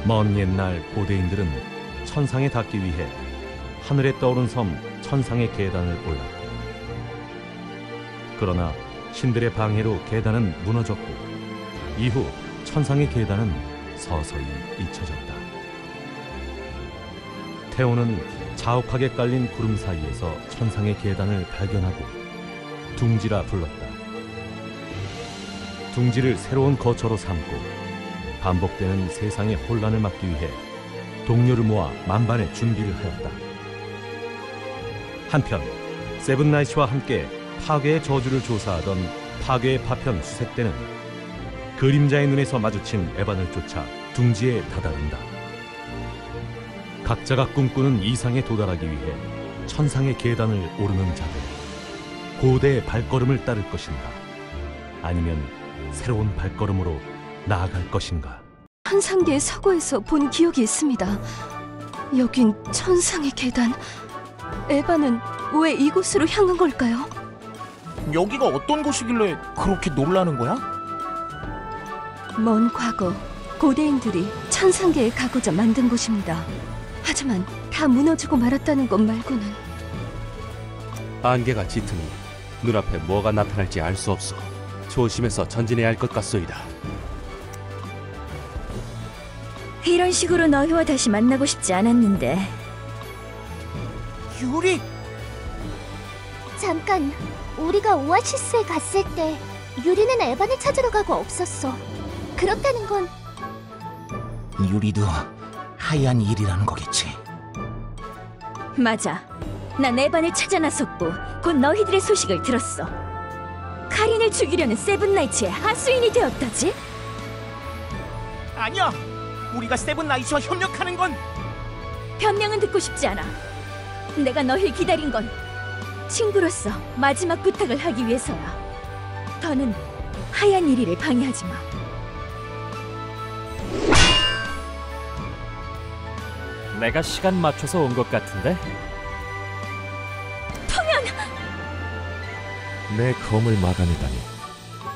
먼 옛날 고대인들은 천상에 닿기 위해 하늘에 떠오른 섬 천상의 계단을 올랐다. 그러나 신들의 방해로 계단은 무너졌고 이후 천상의 계단은 서서히 잊혀졌다. 태오는 자욱하게 깔린 구름 사이에서 천상의 계단을 발견하고 둥지라 불렀다. 둥지를 새로운 거처로 삼고 반복되는 세상의 혼란을 막기 위해 동료를 모아 만반의 준비를 하였다. 한편 세븐나이츠와 함께 파괴의 저주를 조사하던 파괴의 파편 수색대는 그림자의 눈에서 마주친 에반을 쫓아 둥지에 다다른다. 각자가 꿈꾸는 이상에 도달하기 위해 천상의 계단을 오르는 자들, 고대의 발걸음을 따를 것인가? 아니면 새로운 발걸음으로 나아갈 것인가? 천상계의 서고에서 본 기억이 있습니다. 여긴 천상의 계단. 에바는 왜 이곳으로 향한 걸까요? 여기가 어떤 곳이길래 그렇게 놀라는 거야? 먼 과거 고대인들이 천상계에 가고자 만든 곳입니다. 하지만 다 무너지고 말았다는 것 말고는. 안개가 짙으니 눈앞에 뭐가 나타날지 알 수 없어 조심해서 전진해야 할 것 같소이다. 이런 식으로 너희와 다시 만나고 싶지 않았는데. 유리! 잠깐, 우리가 오아시스에 갔을 때 유리는 에반을 찾으러 가고 없었어. 그렇다는 건 유리도 하얀 일이라는 거겠지. 맞아. 난 에반을 찾아 나섰고 곧 너희들의 소식을 들었어. 카린을 죽이려는 세븐나이츠의 하수인이 되었다지? 아니야! 우리가 세븐나이츠와 협력하는 건 변명은 듣고 싶지 않아. 내가 너희를 기다린 건 친구로서 마지막 부탁을 하기 위해서야. 더는 하얀 이리를 방해하지 마. 내가 시간 맞춰서 온 것 같은데? 통연! 내 검을 막아내다니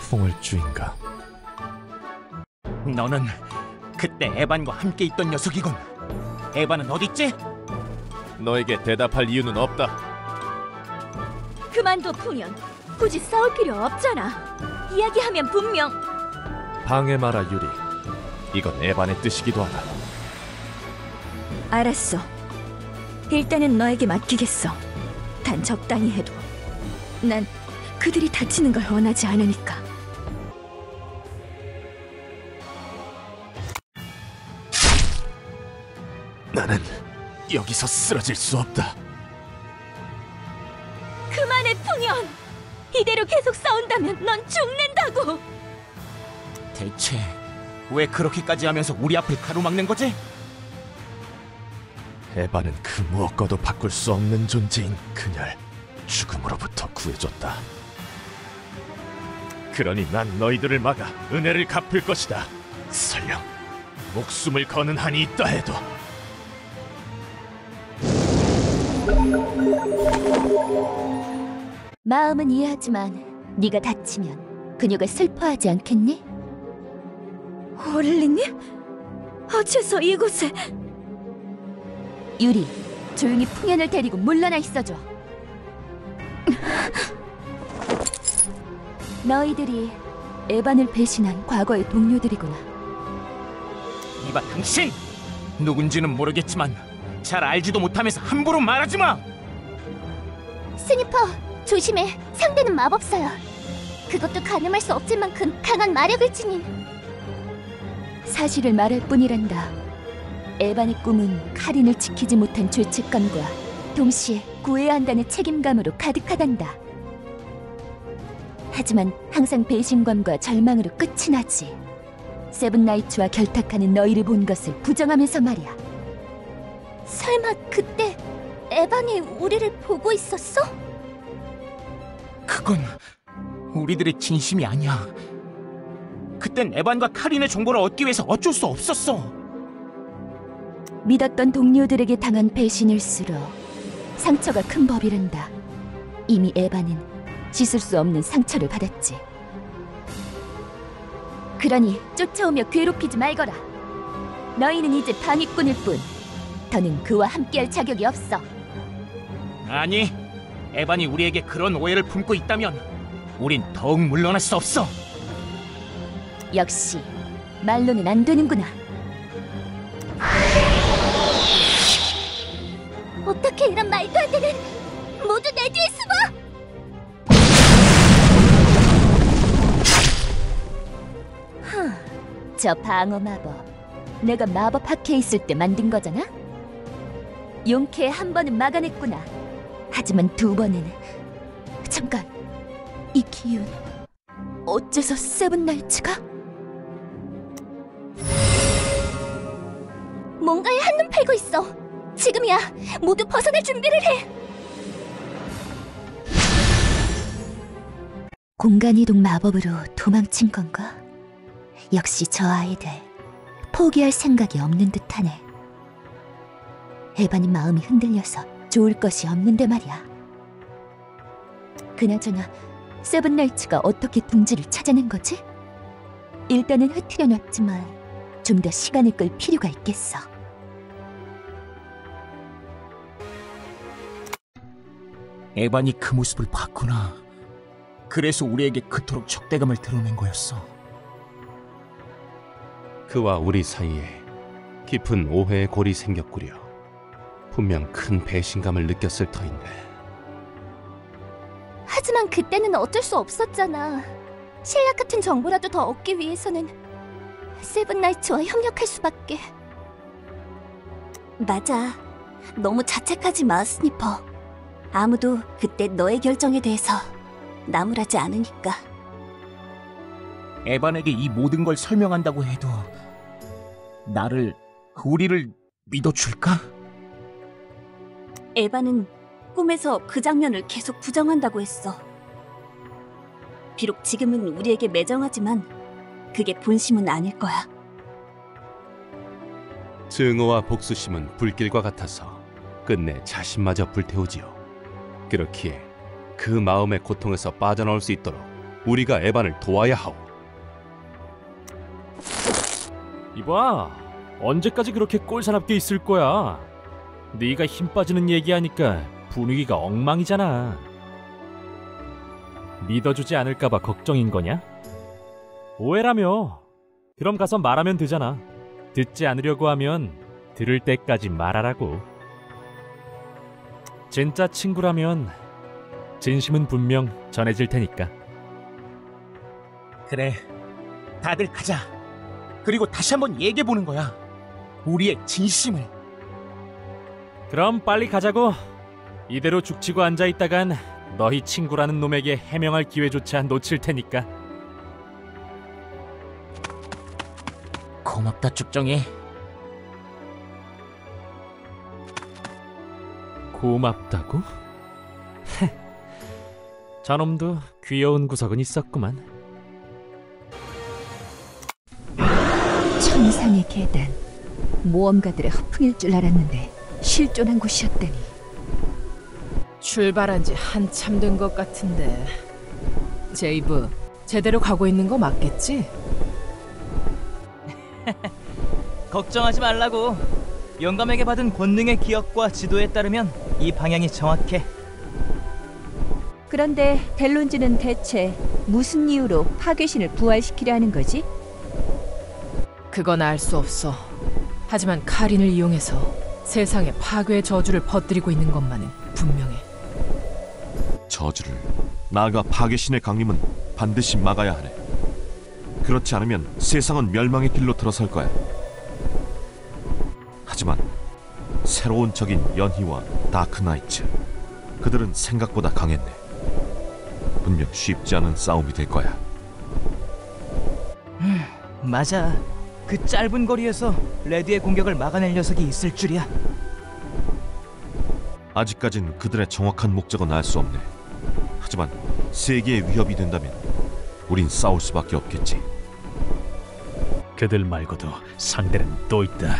풍월주인가. 너는 그때 에반과 함께 있던 녀석이군. 에반은 어딨지? 너에게 대답할 이유는 없다. 그만둬, 풍연. 굳이 싸울 필요 없잖아. 이야기하면 분명. 방해 마라, 유리. 이건 에반의 뜻이기도 하다. 알았어. 일단은 너에게 맡기겠어. 단 적당히 해도. 난 그들이 다치는 걸 원하지 않으니까. 나는 여기서 쓰러질 수 없다. 그만해, 풍연! 이대로 계속 싸운다면 넌 죽는다고! 대체 왜 그렇게까지 하면서 우리 앞을 가로막는 거지? 에반은 그 무엇과도 바꿀 수 없는 존재인 그녀를 죽음으로부터 구해줬다. 그러니 난 너희들을 막아 은혜를 갚을 것이다. 설령 목숨을 거는 한이 있다 해도. 마음은 이해하지만 네가 다치면 그녀가 슬퍼하지 않겠니? 오를리님? 어째서 이곳에... 유리, 조용히 풍연을 데리고 물러나 있어줘. 너희들이 에반을 배신한 과거의 동료들이구나. 이봐, 당신! 누군지는 모르겠지만 잘 알지도 못하면서 함부로 말하지 마! 스니퍼, 조심해. 상대는 마법사야. 그것도 가늠할 수 없을 만큼 강한 마력을 지닌. 사실을 말할 뿐이란다. 에반의 꿈은 카린을 지키지 못한 죄책감과 동시에 구해야 한다는 책임감으로 가득하단다. 하지만 항상 배신감과 절망으로 끝이 나지. 세븐나이츠와 결탁하는 너희를 본 것을 부정하면서 말이야. 설마 그때 에반이 우리를 보고 있었어? 그건 우리들의 진심이 아니야. 그땐 에반과 카린의 정보를 얻기 위해서 어쩔 수 없었어. 믿었던 동료들에게 당한 배신일수록 상처가 큰 법이란다. 이미 에반은 씻을 수 없는 상처를 받았지. 그러니 쫓아오며 괴롭히지 말거라. 너희는 이제 방위꾼일 뿐. 더는 그와 함께할 자격이 없어. 아니, 에반이 우리에게 그런 오해를 품고 있다면 우린 더욱 물러날 수 없어. 역시 말로는 안 되는구나. 어떻게 이런 말도 안 되는... 모두 내 뒤에 숨어! 저 방어 마법, 내가 마법 학회에 있을 때 만든 거잖아? 용케 한 번은 막아냈구나. 하지만 두 번은... 잠깐, 이 기운... 어째서 세븐나이츠가? 뭔가에 한눈 팔고 있어. 지금이야. 모두 벗어날 준비를 해. 공간이동 마법으로 도망친 건가? 역시 저 아이들 포기할 생각이 없는 듯하네. 에반이 마음이 흔들려서 좋을 것이 없는데 말이야. 그나저나 세븐나이츠가 어떻게 둥지를 찾아낸 거지? 일단은 흩트려놨지만 좀 더 시간을 끌 필요가 있겠어. 에반이 그 모습을 봤구나. 그래서 우리에게 그토록 적대감을 드러낸 거였어. 그와 우리 사이에 깊은 오해의 골이 생겼구려. 분명 큰 배신감을 느꼈을 터인데. 하지만 그때는 어쩔 수 없었잖아. 신라 같은 정보라도 더 얻기 위해서는 세븐나이츠와 협력할 수밖에. 맞아. 너무 자책하지 마, 스니퍼. 아무도 그때 너의 결정에 대해서 나무라지 않으니까. 에반에게 이 모든 걸 설명한다고 해도 우리를 믿어줄까? 에반은 꿈에서 그 장면을 계속 부정한다고 했어. 비록 지금은 우리에게 매정하지만 그게 본심은 아닐 거야. 증오와 복수심은 불길과 같아서 끝내 자신마저 불태우지요. 그렇기에 그 마음의 고통에서 빠져나올 수 있도록 우리가 에반을 도와야 하오. 이봐, 언제까지 그렇게 꼴사납게 있을 거야? 네가 힘 빠지는 얘기하니까 분위기가 엉망이잖아. 믿어주지 않을까봐 걱정인 거냐? 오해라며. 그럼 가서 말하면 되잖아. 듣지 않으려고 하면 들을 때까지 말하라고. 진짜 친구라면 진심은 분명 전해질 테니까. 그래, 다들 가자. 그리고 다시 한번 얘기해보는 거야. 우리의 진심을. 그럼 빨리 가자고. 이대로 죽치고 앉아있다간 너희 친구라는 놈에게 해명할 기회조차 놓칠 테니까. 고맙다, 쭉정이. 고맙다고? 저놈도 귀여운 구석은 있었구만. 천상의 계단. 모험가들의 허풍일 줄 알았는데 실존한 곳이었다니. 출발한 지 한참 된 것 같은데. 제이브, 제대로 가고 있는 거 맞겠지? 걱정하지 말라고. 영감에게 받은 권능의 기억과 지도에 따르면 이 방향이 정확해. 그런데 델론즈는 대체 무슨 이유로 파괴신을 부활시키려 하는 거지? 그건 알 수 없어. 하지만 카린을 이용해서 세상에 파괴의 저주를 퍼뜨리고 있는 것만은 분명해. 저주를, 나아가 파괴신의 강림은 반드시 막아야 하네. 그렇지 않으면 세상은 멸망의 길로 들어설 거야. 하지만 새로운 적인 연희와 다크나이츠, 그들은 생각보다 강했네. 분명 쉽지 않은 싸움이 될 거야. 맞아. 그 짧은 거리에서 레드의 공격을 막아낼 녀석이 있을 줄이야. 아직까진 그들의 정확한 목적은 알 수 없네. 하지만 세계의 위협이 된다면 우린 싸울 수밖에 없겠지. 그들 말고도 상대는 또 있다.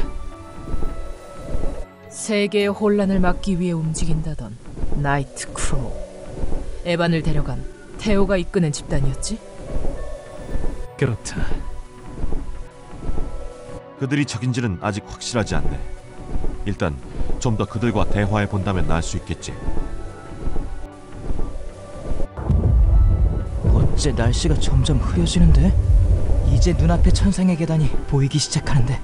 세계의 혼란을 막기 위해 움직인다던 나이트 크로우. 에반을 데려간 테오가 이끄는 집단이었지? 그렇다. 그들이 적인지는 아직 확실하지 않네. 일단 좀 더 그들과 대화해 본다면 알 수 있겠지. 어째 날씨가 점점 흐려지는데? 이제 눈앞에 천상의 계단이 보이기 시작하는데.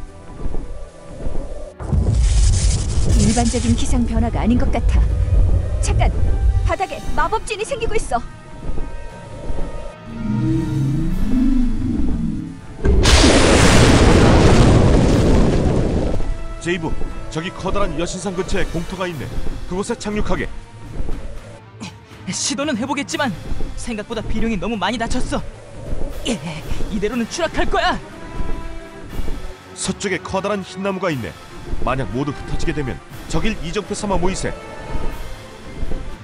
일반적인 기상 변화가 아닌 것 같아. 잠깐! 바닥에 마법진이 생기고 있어. 제이브, 저기 커다란 여신상 근처에 공터가 있네. 그곳에 착륙하게. 시도는 해보겠지만 생각보다 비룡이 너무 많이 다쳤어. 이대로는 추락할 거야. 서쪽에 커다란 흰나무가 있네. 만약 모두 흩어지게 되면 저길 이정표 삼아 모이세.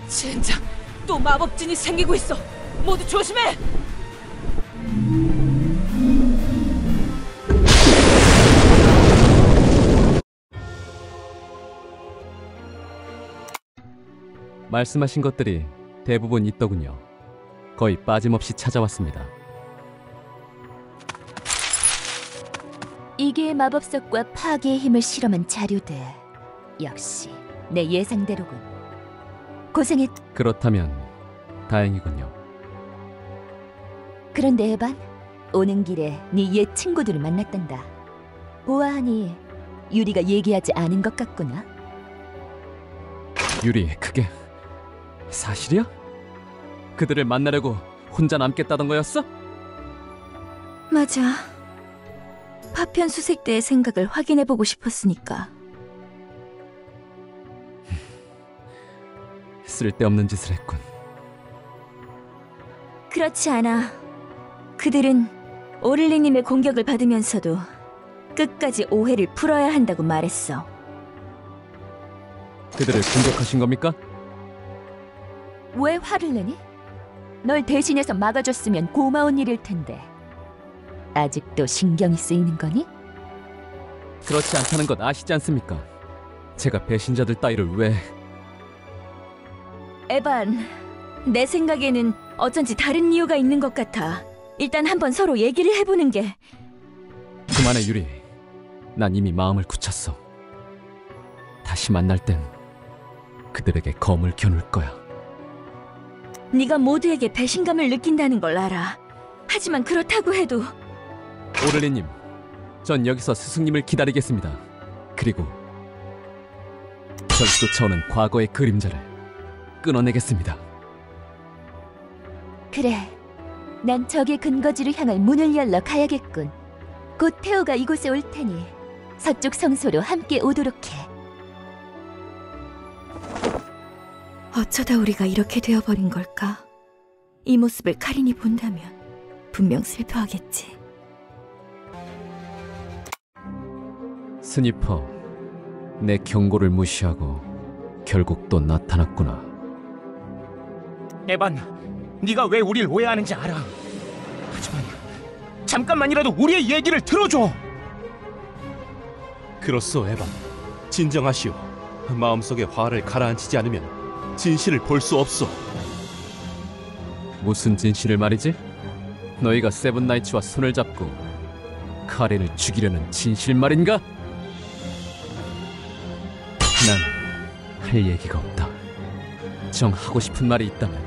젠장, 또 마법진이 생기고 있어. 모두 조심해. 말씀하신 것들이 대부분 있더군요. 거의 빠짐없이 찾아왔습니다. 이게 마법석과 파괴의 힘을 실험한 자료들. 역시 내 예상대로군. 고생했... 그렇다면 다행이군요. 그런데 에반, 오는 길에 네 옛 친구들을 만났단다. 보아하니 유리가 얘기하지 않은 것 같구나. 유리, 그게 사실이야? 그들을 만나려고 혼자 남겠다던 거였어? 맞아. 파편 수색대의 생각을 확인해보고 싶었으니까. 쓸데없는 짓을 했군. 그렇지 않아. 그들은 오를리님의 공격을 받으면서도 끝까지 오해를 풀어야 한다고 말했어. 그들을 공격하신 겁니까? 왜 화를 내니? 널 대신해서 막아줬으면 고마운 일일 텐데. 아직도 신경이 쓰이는 거니? 그렇지 않다는 것 아시지 않습니까? 제가 배신자들 따위를 왜... 에반, 내 생각에는 어쩐지 다른 이유가 있는 것 같아. 일단 한번 서로 얘기를 해보는 게... 그만해, 유리. 난 이미 마음을 굳혔어. 다시 만날 땐 그들에게 검을 겨눌 거야. 네가 모두에게 배신감을 느낀다는 걸 알아. 하지만 그렇다고 해도... 오를리님, 전 여기서 스승님을 기다리겠습니다. 그리고 절 쫓아오는 과거의 그림자를 끊어내겠습니다. 그래, 난 적의 근거지를 향할 문을 열러 가야겠군. 곧 태호가 이곳에 올 테니 서쪽 성소로 함께 오도록 해. 어쩌다 우리가 이렇게 되어버린 걸까? 이 모습을 카린이 본다면 분명 슬퍼하겠지. 스니퍼, 내 경고를 무시하고 결국 또 나타났구나. 에반, 네가 왜 우릴 오해하는지 알아. 하지만 잠깐만이라도 우리의 얘기를 들어줘. 그렇소, 에반. 진정하시오. 마음속의 화를 가라앉히지 않으면 진실을 볼 수 없소. 무슨 진실을 말이지? 너희가 세븐나이츠와 손을 잡고 카린을 죽이려는 진실 말인가? 난 할 얘기가 없다. 정 하고 싶은 말이 있다면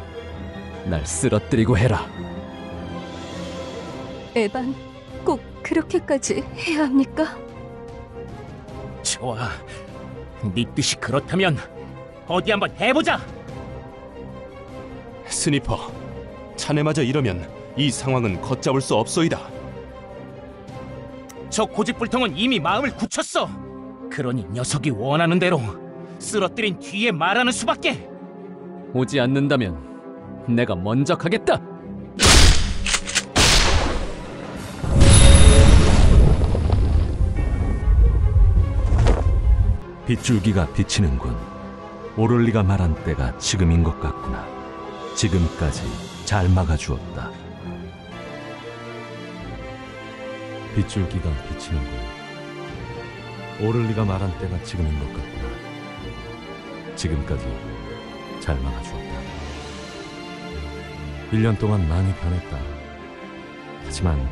날 쓰러뜨리고 해라. 에반, 꼭 그렇게까지 해야 합니까? 좋아, 네 뜻이 그렇다면 어디 한번 해보자. 스니퍼, 자네마저 이러면 이 상황은 걷잡을 수 없소이다. 저 고집불통은 이미 마음을 굳혔어. 그러니 녀석이 원하는 대로 쓰러뜨린 뒤에 말하는 수밖에. 오지 않는다면 내가 먼저 가겠다. 빗줄기가 비치는군. 오를리가 말한 때가 지금인 것 같구나. 지금까지 잘 막아주었다. 빗줄기가 비치는군. 오를리가 말한 때가 지금인 것 같구나. 지금까지 잘 막아주었다. 1년 동안 많이 변했다. 하지만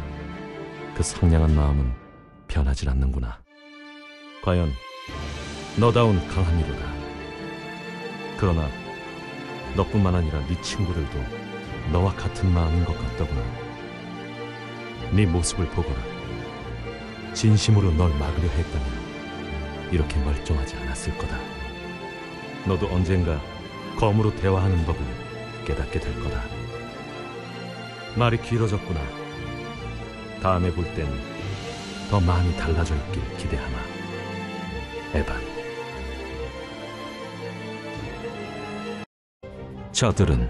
그 상냥한 마음은 변하질 않는구나. 과연 너다운 강한 이로다. 그러나 너뿐만 아니라 네 친구들도 너와 같은 마음인 것 같더구나. 네 모습을 보거라. 진심으로 널 막으려 했다면 이렇게 멀쩡하지 않았을 거다. 너도 언젠가 검으로 대화하는 법을 깨닫게 될 거다. 말이 길어졌구나. 다음에 볼 땐 더 많이 달라져 있길 기대하마. 에반. 저들은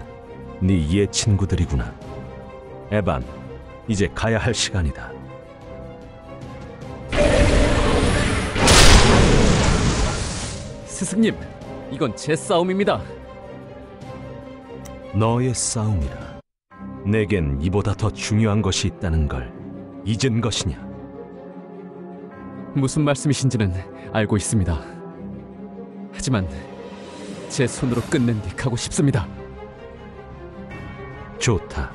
네 옛 친구들이구나. 에반, 이제 가야 할 시간이다. 스승님, 이건 제 싸움입니다. 너의 싸움이라. 내겐 이보다 더 중요한 것이 있다는 걸 잊은 것이냐? 무슨 말씀이신지는 알고 있습니다. 하지만 제 손으로 끝낸 뒤 가고 싶습니다. 좋다.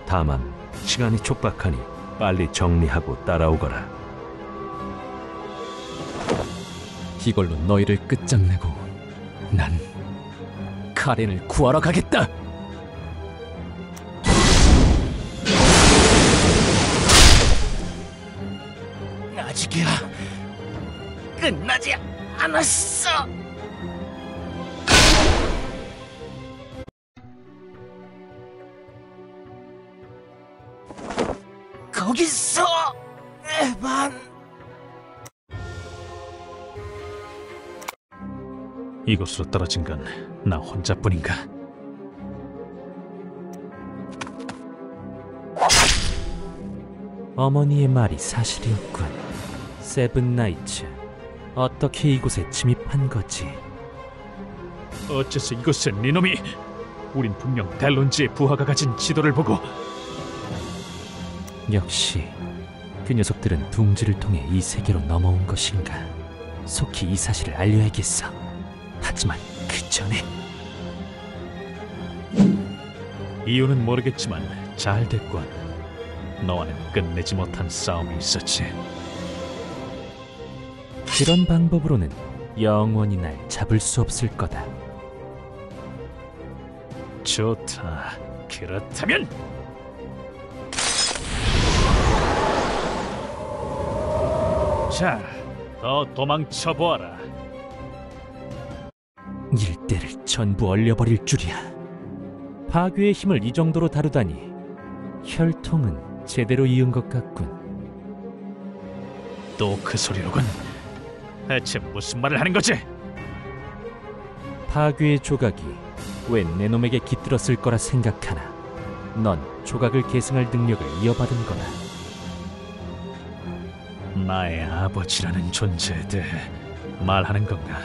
다만 시간이 촉박하니 빨리 정리하고 따라오거라. 이걸로 너희를 끝장내고 난 카렌을 구하러 가겠다. 아직이야. 끝나지 않았어. 거기서 에반. 이곳으로 떨어진 건 나 혼자뿐인가? 어머니의 말이 사실이었군. 세븐나이츠, 어떻게 이곳에 침입한 거지? 어째서 이곳에 니놈이? 우린 분명 델론지의 부하가 가진 지도를 보고. 역시 그 녀석들은 둥지를 통해 이 세계로 넘어온 것인가. 속히 이 사실을 알려야겠어. 하지만 그 전에 이유는 모르겠지만 잘 됐군. 너와는 끝내지 못한 싸움이 있었지. 그런 방법으로는 영원히 날 잡을 수 없을 거다. 좋다. 그렇다면 자, 더 도망쳐 보아라. 일대를 전부 얼려버릴 줄이야. 파괴의 힘을 이 정도로 다루다니 혈통은 제대로 이은 것 같군. 또 그 소리로군. 대체 무슨 말을 하는 거지? 파괴의 조각이 왜 내 놈에게 깃들었을 거라 생각하나. 넌 조각을 계승할 능력을 이어받은 거다. 나의 아버지라는 존재에 대해 말하는 건가?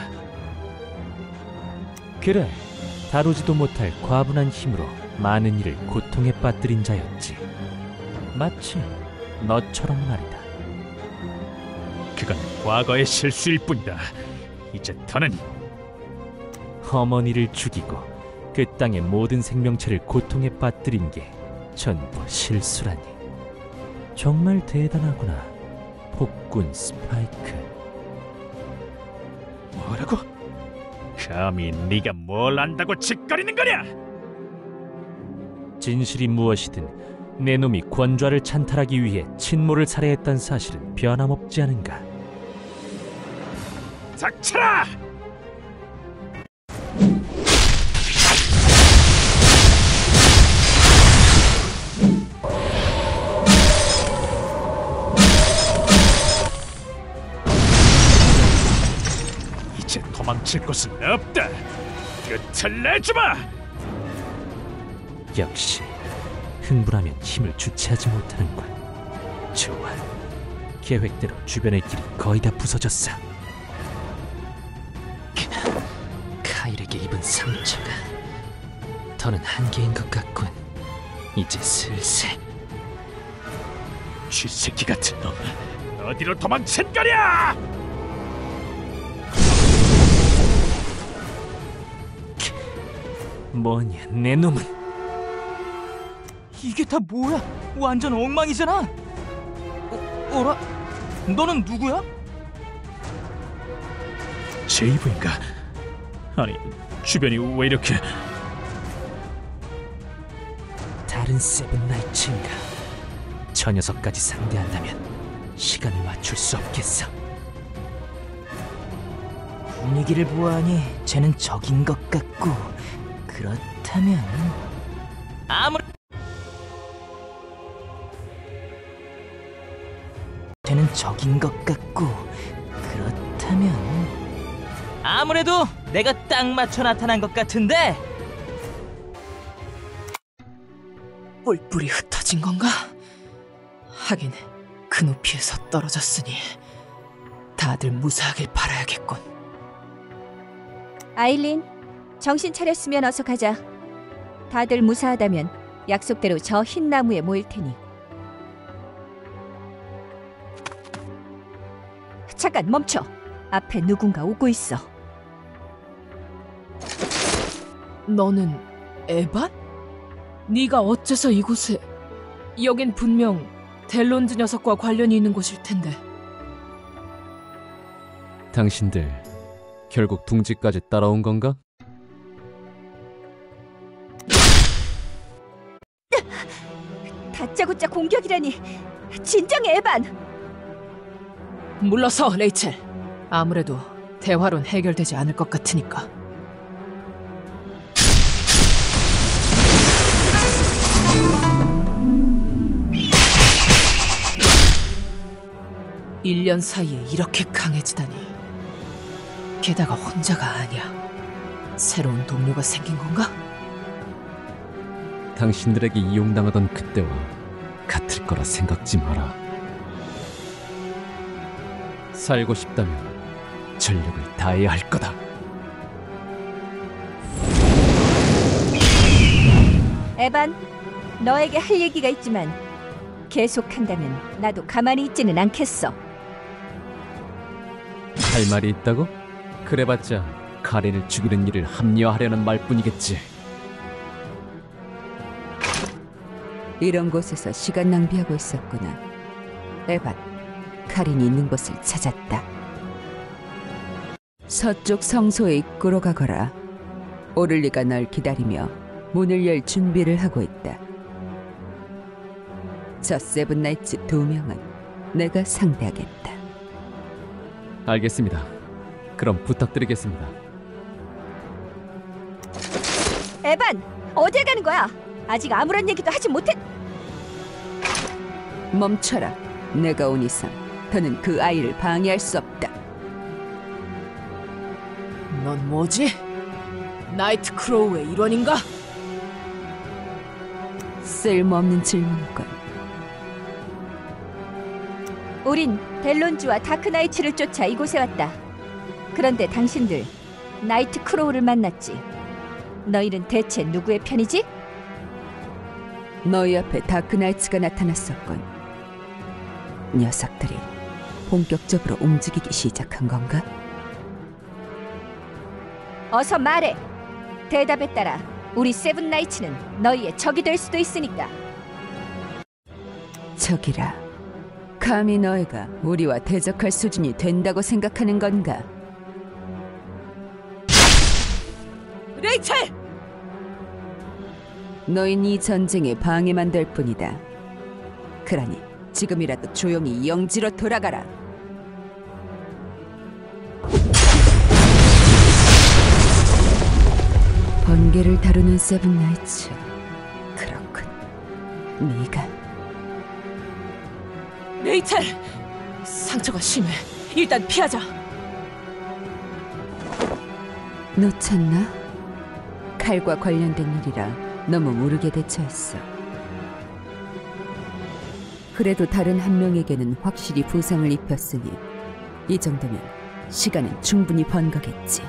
그래, 다루지도 못할 과분한 힘으로 많은 이를 고통에 빠뜨린 자였지. 마치 너처럼 말이다. 그건 과거의 실수일 뿐이다. 이제 더는 어머니를 죽이고 그 땅의 모든 생명체를 고통에 빠뜨린 게 전부 실수라니. 정말 대단하구나, 폭군 스파이크. 뭐라고? 감히 네가 뭘 안다고 짓거리는 거냐? 진실이 무엇이든 내 놈이 권좌를 찬탈하기 위해 친모를 살해했단 사실은 변함없지 않은가. 닥쳐라! 이제 도망칠 곳은 없다. 끝을 내주마! 역시 흥분하면 힘을 주체하지 못하는군. 좋아, 계획대로 주변의 길이 거의 다 부서졌어. 카일에게 입은 상처가 더는 한계인 것 같군. 이제 슬슬. 쥐새끼 같은 놈, 어디로 도망친 거냐? 뭐냐, 내 놈은. 이게 다 뭐야? 완전 엉망이잖아. 어라? 너는 누구야? 제이브인가? 아니, 주변이 왜 이렇게... 다른 세븐나이츠인가? 저 녀석까지 상대한다면 시간을 맞출 수 없겠어. 분위기를 보아하니 쟤는 적인 것 같고, 그렇다면 쟤는 적인 것 같고, 그렇다면 아무래도 내가 딱 맞춰 나타난 것 같은데. 뿔뿔이 흩어진 건가? 하긴 그 높이에서 떨어졌으니 다들 무사하길 바라야겠군. 아일린, 정신 차렸으면 어서 가자. 다들 무사하다면 약속대로 저 흰 나무에 모일 테니. 잠깐 멈춰. 앞에 누군가 오고 있어. 너는 에반? 네가 어째서 이곳에? 여긴 분명 델론즈 녀석과 관련이 있는 곳일 텐데. 당신들 결국 둥지까지 따라온 건가? 다짜고짜 공격이라니. 진정해, 에반. 물러서, 레이첼. 아무래도 대화론 해결되지 않을 것 같으니까. 일 년 사이에 이렇게 강해지다니. 게다가 혼자가 아니야. 새로운 동료가 생긴 건가? 당신들에게 이용당하던 그때와 같을 거라 생각지 마라. 살고 싶다면 전력을 다해야 할 거다. 에반, 너에게 할 얘기가 있지만 계속한다면 나도 가만히 있지는 않겠어. 할 말이 있다고? 그래봤자 카렌을 죽이는 일을 합리화하려는 말뿐이겠지. 이런 곳에서 시간 낭비하고 있었구나. 에반, 카린이 있는 곳을 찾았다. 서쪽 성소의 입구로 가거라. 오를리가 널 기다리며 문을 열 준비를 하고 있다. 저 세븐나이츠 2명은 내가 상대하겠다. 알겠습니다. 그럼 부탁드리겠습니다. 에반, 어딜 가는 거야? 아직 아무런 얘기도 하지 못했... 멈춰라. 내가 온 이상 더는 그 아이를 방해할 수 없다. 넌 뭐지? 나이트 크로우의 일원인가? 쓸모없는 질문이군. 우린 델론즈와 다크나이츠를 쫓아 이곳에 왔다. 그런데 당신들 나이트 크로우를 만났지. 너희는 대체 누구의 편이지? 너희 앞에 다크나이츠가 나타났었군. 녀석들이 본격적으로 움직이기 시작한 건가? 어서 말해. 대답에 따라 우리 세븐나이츠는 너희의 적이 될 수도 있으니까. 적이라. 감히 너희가 우리와 대적할 수준이 된다고 생각하는 건가? 레이첼! 너흰 이 전쟁에 방해만 될 뿐이다. 그러니 지금이라도 조용히 영지로 돌아가라. 번개를 다루는 세븐나이츠. 그렇군. 네가... 레이첼! 상처가 심해. 일단 피하자. 놓쳤나? 칼과 관련된 일이라 너무 모르게 대처했어. 그래도 다른 한 명에게는 확실히 부상을 입혔으니 이 정도면 시간은 충분히 번 거겠지.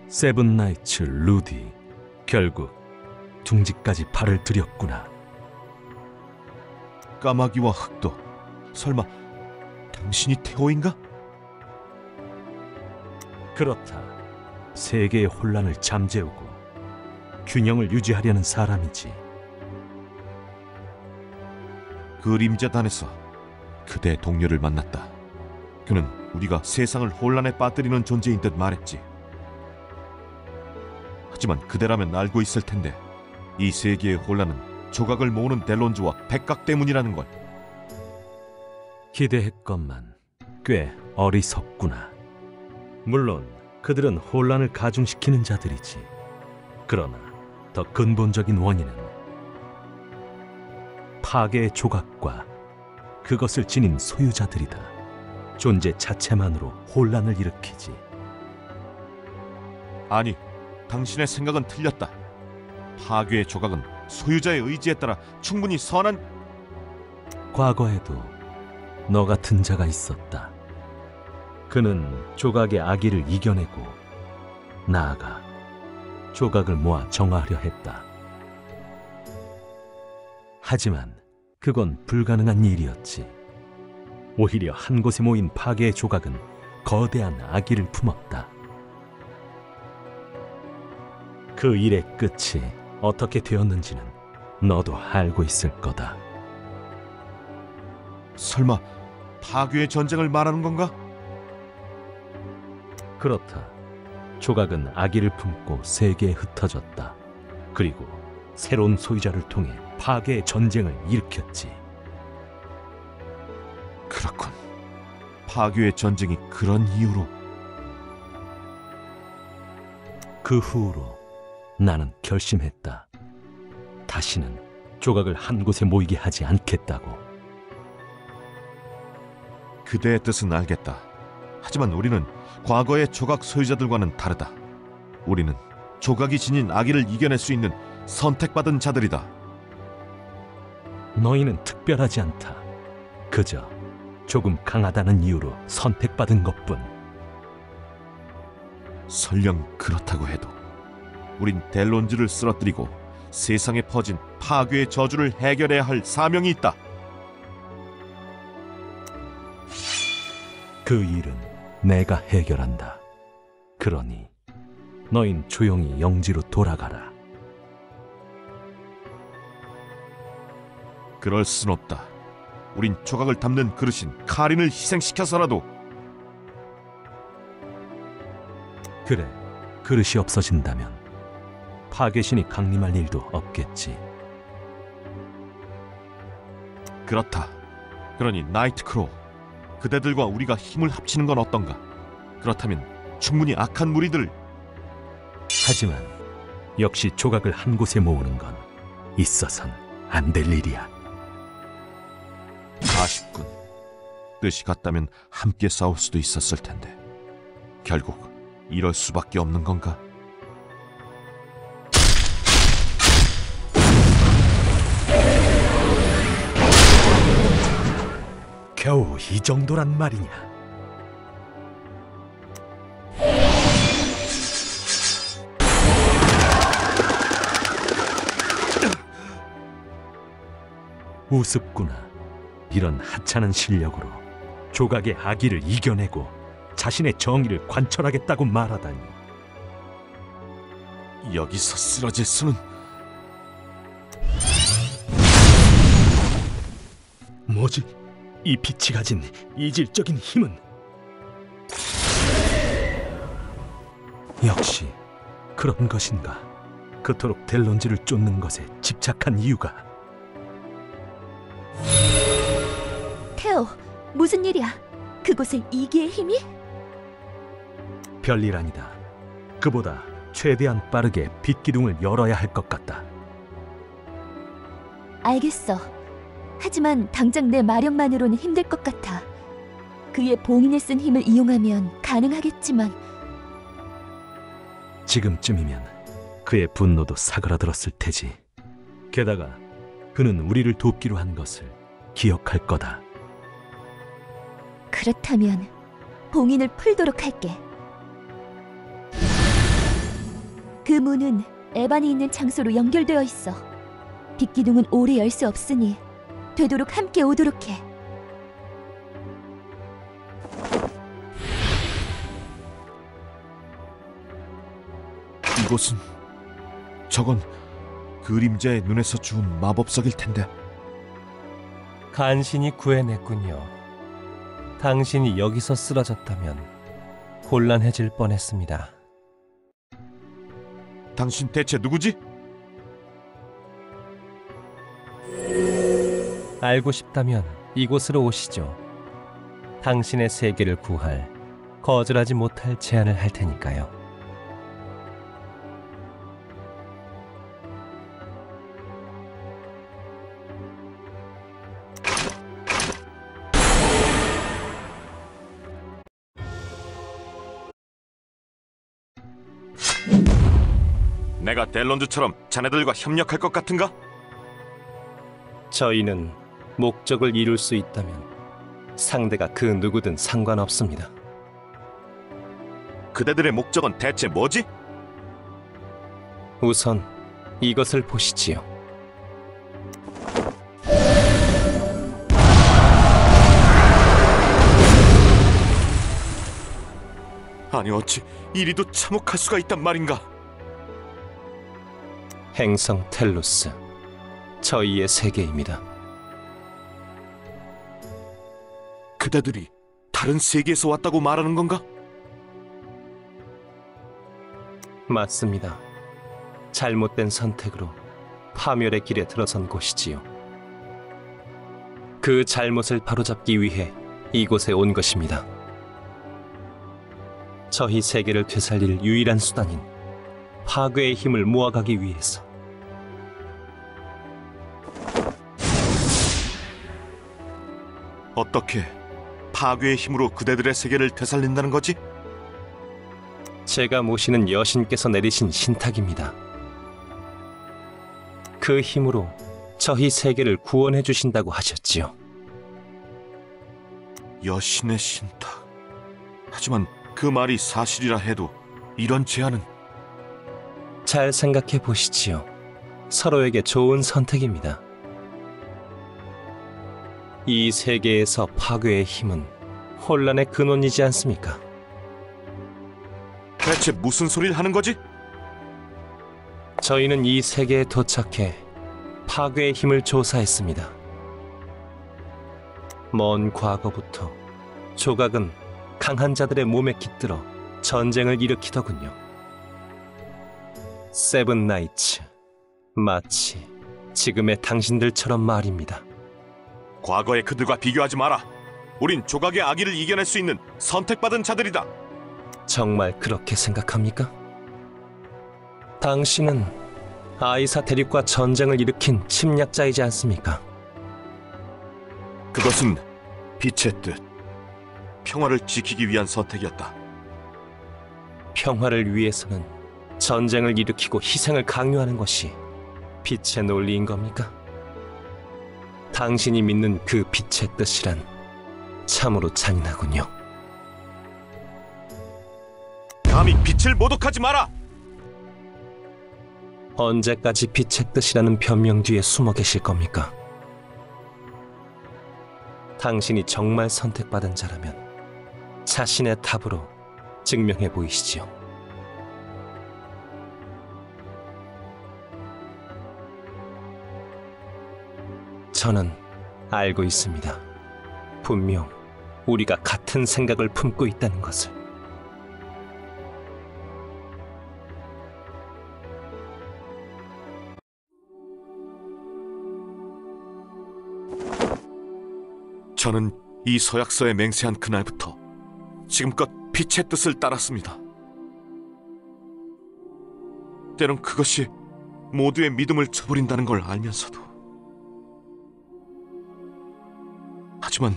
세븐나이츠 루디, 결국 둥지까지 발을 들였구나. 까마귀와 흑도, 설마 당신이 태호인가? 그렇다. 세계의 혼란을 잠재우고 균형을 유지하려는 사람이지. 그림자단에서 그대 동료를 만났다. 그는 우리가 세상을 혼란에 빠뜨리는 존재인 듯 말했지. 하지만 그대라면 알고 있을 텐데 이 세계의 혼란은 조각을 모으는 델론즈와 백각 때문이라는 걸. 기대했건만 꽤 어리석구나. 물론 그들은 혼란을 가중시키는 자들이지. 그러나 더 근본적인 원인은 파괴의 조각과 그것을 지닌 소유자들이다. 존재 자체만으로 혼란을 일으키지. 아니, 당신의 생각은 틀렸다. 파괴의 조각은 소유자의 의지에 따라 충분히 선한... 과거에도 너 같은 자가 있었다. 그는 조각의 악의를 이겨내고 나아가 조각을 모아 정화하려 했다. 하지만 그건 불가능한 일이었지. 오히려 한 곳에 모인 파괴의 조각은 거대한 악의를 품었다. 그 일의 끝이 어떻게 되었는지는 너도 알고 있을 거다. 설마 파괴의 전쟁을 말하는 건가? 그렇다. 조각은 악의를 품고 세계에 흩어졌다. 그리고 새로운 소유자를 통해 파괴의 전쟁을 일으켰지. 그렇군. 파괴의 전쟁이 그런 이유로... 그 후로 나는 결심했다. 다시는 조각을 한 곳에 모이게 하지 않겠다고. 그대의 뜻은 알겠다. 하지만 우리는 과거의 조각 소유자들과는 다르다. 우리는 조각이 지닌 악의를 이겨낼 수 있는 선택받은 자들이다. 너희는 특별하지 않다. 그저 조금 강하다는 이유로 선택받은 것뿐. 설령 그렇다고 해도 우린 델론즈를 쓰러뜨리고 세상에 퍼진 파괴의 저주를 해결해야 할 사명이 있다. 그 일은 내가 해결한다. 그러니 너흰 조용히 영지로 돌아가라. 그럴 순 없다. 우린 조각을 담는 그릇인 카린을 희생시켜서라도... 그래, 그릇이 없어진다면 파괴신이 강림할 일도 없겠지. 그렇다. 그러니 나이트크로우, 그대들과 우리가 힘을 합치는 건 어떤가? 그렇다면 충분히 악한 무리들... 하지만 역시 조각을 한 곳에 모으는 건 있어선 안 될 일이야. 아쉽군. 뜻이 같다면 함께 싸울 수도 있었을 텐데 결국 이럴 수밖에 없는 건가? 겨우 이 정도란 말이냐? 우습구나. 이런 하찮은 실력으로 조각의 악의를 이겨내고 자신의 정의를 관철하겠다고 말하다니. 여기서 쓰러질 수는... 뭐지? 이 빛이 가진 이질적인 힘은... 역시 그런 것인가? 그토록 델론즈를 쫓는 것에 집착한 이유가... 테오, 무슨 일이야? 그곳에 이기의 힘이? 별일 아니다. 그보다 최대한 빠르게 빛기둥을 열어야 할 것 같다. 알겠어. 하지만 당장 내 마력만으로는 힘들 것 같아. 그의 봉인에 쓴 힘을 이용하면 가능하겠지만... 지금쯤이면 그의 분노도 사그라들었을 테지. 게다가 그는 우리를 돕기로 한 것을 기억할 거다. 그렇다면 봉인을 풀도록 할게. 그 문은 에반이 있는 장소로 연결되어 있어. 빛기둥은 오래 열 수 없으니 되도록 함께 오도록 해. 이곳은... 저건 그림자의 눈에서 주운 마법석일 텐데... 간신히 구해냈군요. 당신이 여기서 쓰러졌다면 곤란해질 뻔했습니다. 당신 대체 누구지? 알고 싶다면 이곳으로 오시죠. 당신의 세계를 구할, 거절하지 못할 제안을 할 테니까요. 내가 델론즈처럼 자네들과 협력할 것 같은가? 저희는 목적을 이룰 수 있다면 상대가 그 누구든 상관없습니다. 그대들의 목적은 대체 뭐지? 우선 이것을 보시지요. 아니 어찌 이리도 참혹할 수가 있단 말인가? 행성 텔루스, 저희의 세계입니다. 그대들이 다른 세계에서 왔다고 말하는 건가? 맞습니다. 잘못된 선택으로 파멸의 길에 들어선 곳이지요. 그 잘못을 바로잡기 위해 이곳에 온 것입니다. 저희 세계를 되살릴 유일한 수단인 파괴의 힘을 모아가기 위해서. 어떻게 파괴의 힘으로 그대들의 세계를 되살린다는 거지? 제가 모시는 여신께서 내리신 신탁입니다. 그 힘으로 저희 세계를 구원해 주신다고 하셨지요. 여신의 신탁. 하지만 그 말이 사실이라 해도 이런 제안은... 잘 생각해 보시지요. 서로에게 좋은 선택입니다. 이 세계에서 파괴의 힘은 혼란의 근원이지 않습니까? 대체 무슨 소리를 하는 거지? 저희는 이 세계에 도착해 파괴의 힘을 조사했습니다. 먼 과거부터 조각은 강한 자들의 몸에 깃들어 전쟁을 일으키더군요. 세븐 나이츠, 마치 지금의 당신들처럼 말입니다. 과거의 그들과 비교하지 마라. 우린 조각의 악의를 이겨낼 수 있는 선택받은 자들이다. 정말 그렇게 생각합니까? 당신은 아이사 대륙과 전쟁을 일으킨 침략자이지 않습니까? 그것은 빛의 뜻, 평화를 지키기 위한 선택이었다. 평화를 위해서는 전쟁을 일으키고 희생을 강요하는 것이 빛의 논리인 겁니까? 당신이 믿는 그 빛의 뜻이란 참으로 잔인하군요. 감히 빛을 모독하지 마라! 언제까지 빛의 뜻이라는 변명 뒤에 숨어 계실 겁니까? 당신이 정말 선택받은 자라면 자신의 답으로 증명해 보이시지요. 저는 알고 있습니다. 분명 우리가 같은 생각을 품고 있다는 것을. 저는 이 서약서에 맹세한 그날부터 지금껏 빛의 뜻을 따랐습니다. 때론 그것이 모두의 믿음을 저버린다는 걸 알면서도. 하지만